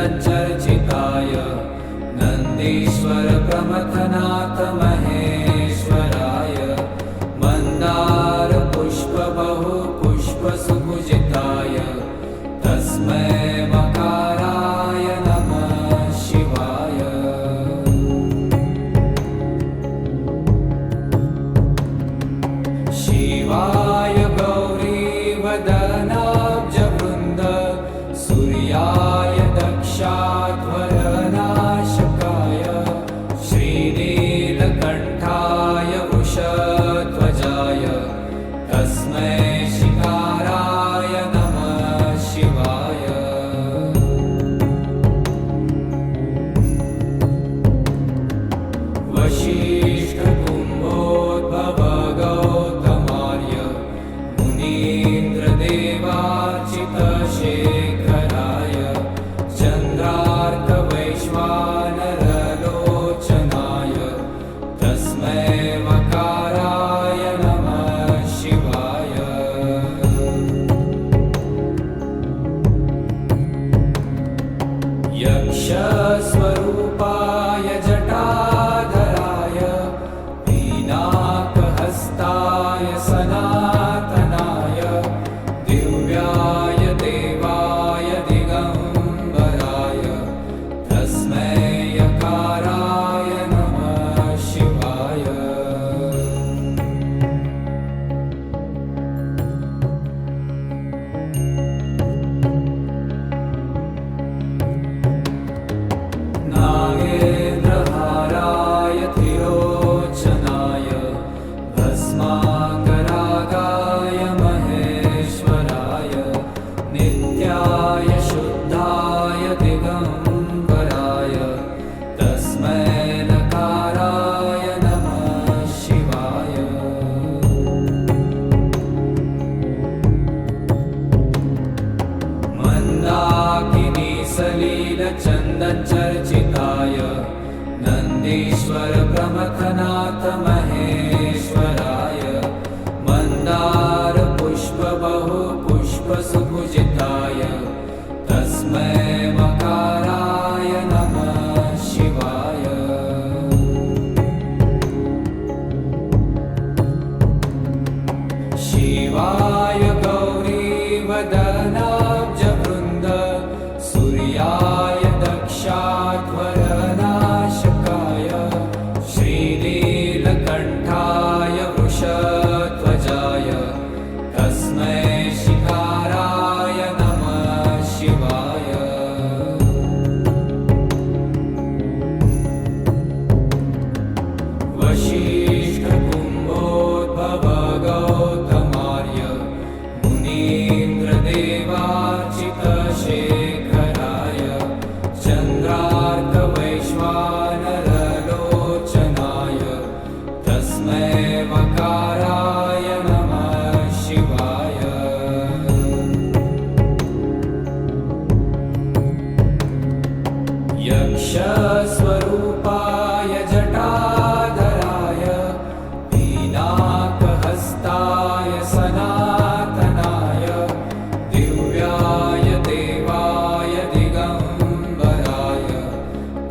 चन्दनचर्चिताय नन्दीश्वर प्रमथनाथ महेश्वराय मन्दार पुष्प बहु पुष्प सुपूजिताय तस्मै मकाराय नमः शिवाय। शिवाय गौरीवदनाब्जवृन्द सूर्याय दक्षाध्वरनाशकाय श्रीनीलकण्ठाय वृषध्वजाय तस्मै शिकाराय नमः शिवाय। वसिष्ठकुम्भोद्भव गौतमार्य मुनीन्द्रदेवार्चितशेखराय चन्द्रार्कवैश्वानरलोचनाय तस्मै मकाराय नमः शिवाय। यक्षस्वरूपाय जटाधराय पीनाकहस्ताय सनातनाय दिव्याय देवाय दिगम्बराय तस्मै यकाराय नमः शिवाय। नागेन्द्रहाराय त्रिलोचनाय भस्माङ्गरागाय महेश्वराय नित्याय शुद्धाय दिगम्बराय तस्मै नकाराय नमः शिवाय। मन्दाकिनी सलिलचन्दनचर्चिताय नन्दीश्वर प्रमथनाथ महेश्वराय मन्दार पुष्प बहु पुष्प सुपूजिताय तस्मै मकाराय नमः शिवाय। शिवाय गौरीवदनाब्जवृन्द सूर्याय दक्षाध्वरनाशकाय श्रीनीलकण्ठाय वृषध्वजाय तस्मै शिकाराय नमः शिवाय। वसिष्ठकुम्भोद्भव गौतमार्य मुनीन्द्रदेवार्चितशेखराय चन्द्रार्कवैश्वानरलोचनाय तस्मै मकाराय नमः शिवाय। यक्षस्वरूपाय जटाधराय पीनाकहस्ताय सनातनाय दिव्याय देवाय दिगम्बराय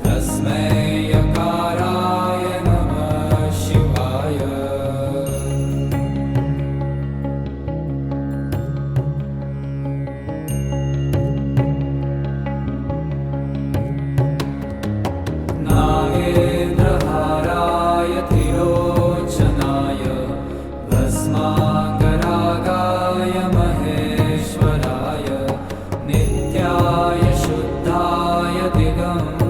तस्मै यकाराय नमः शिवाय। नागेन्द्रहाराय त्रिलोचनाय भस्माङ्गरागाय महेश्वराय नित्याय शुद्धाय दिगम्बराय